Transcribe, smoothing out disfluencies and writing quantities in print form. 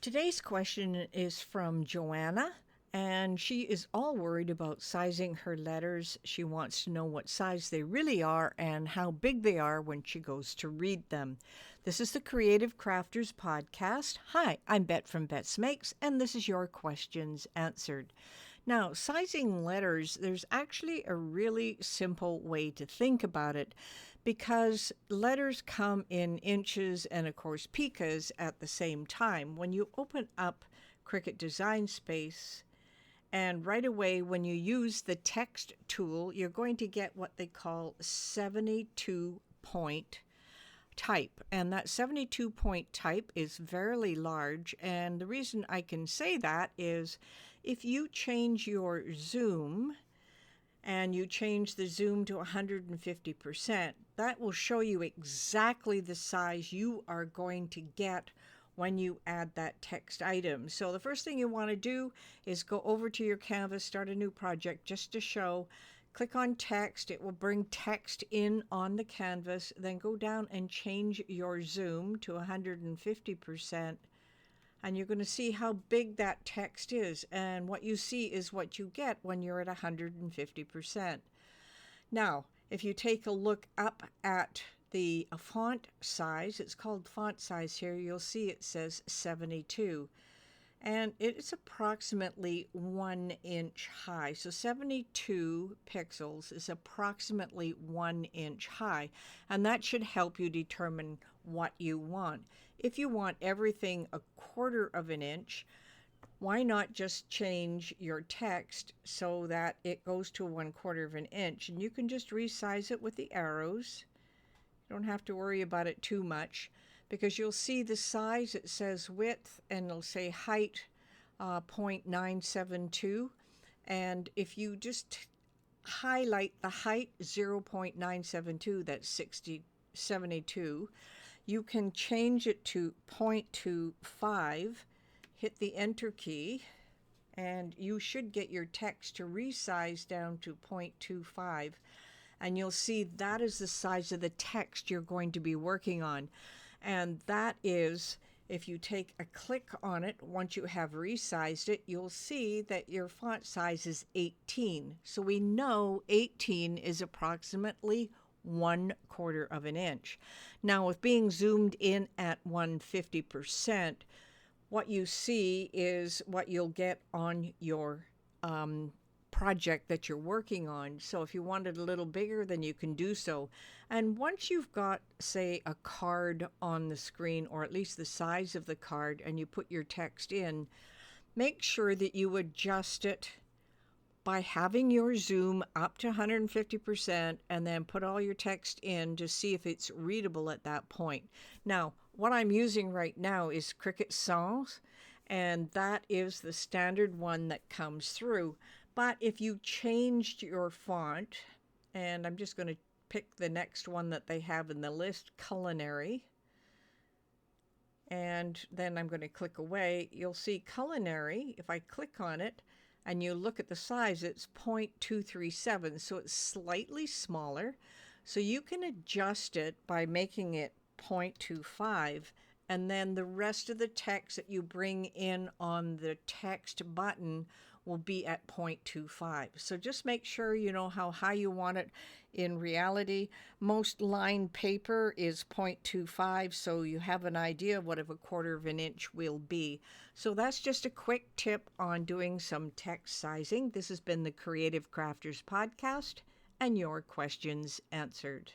Today's question is from Joanna, and she is all worried about sizing her letters. She wants to know what size they really are and how big they are when she goes to read them. This is the Creative Crafters Podcast. Hi, I'm Bette from Bette's Makes, and this is your questions answered. Now, sizing letters, there's actually a really simple way to think about it because letters come in inches and, of course, picas at the same time. When you open up Cricut Design Space, and right away, when you use the text tool, you're going to get what they call 72-point type. And that 72-point type is very large. And the reason I can say that is if you change your zoom and you change the zoom to 150%, that will show you exactly the size you are going to get when you add that text item. So the first thing you want to do is go over to your canvas, start a new project just to show. Click on text, it will bring text in on the canvas, then go down and change your zoom to 150%. And you're going to see how big that text is. And what you see is what you get when you're at 150%. Now, if you take a look up at the font size, it's called font size here, you'll see it says 72. And it's approximately 1 inch high. So 72 pixels is approximately 1 inch high. And that should help you determine what you want. If you want everything 1/4 of an inch, why not just change your text so that it goes to 1/4 of an inch? And you can just resize it with the arrows. You don't have to worry about it too much, because you'll see the size, it says width, and it'll say height 0.972. And if you just highlight the height 0.972, that's 72, you can change it to 0.25, hit the enter key, and you should get your text to resize down to 0.25. And you'll see that is the size of the text you're going to be working on. And that is, if you take a click on it, once you have resized it, you'll see that your font size is 18. So we know 18 is approximately 1/4 of an inch. Now, with being zoomed in at 150%, what you see is what you'll get on your project that you're working on. So if you want it a little bigger, then you can do so. And once you've got, say, a card on the screen, or at least the size of the card, and you put your text in, make sure that you adjust it by having your zoom up to 150% and then put all your text in to see if it's readable at that point. Now, what I'm using right now is Cricut Sans, and that is the standard one that comes through. But if you changed your font, and I'm just going to pick the next one that they have in the list, Culinary, and then I'm going to click away, you'll see Culinary. If I click on it and you look at the size, it's 0.237, so it's slightly smaller. So you can adjust it by making it 0.25, and then the rest of the text that you bring in on the text button will be at 0.25. So just make sure you know how high you want it. In reality, most lined paper is 0.25, so you have an idea of what a 1/4 of an inch will be. So that's just a quick tip on doing some text sizing. This has been the Creative Crafters Podcast, and your questions answered.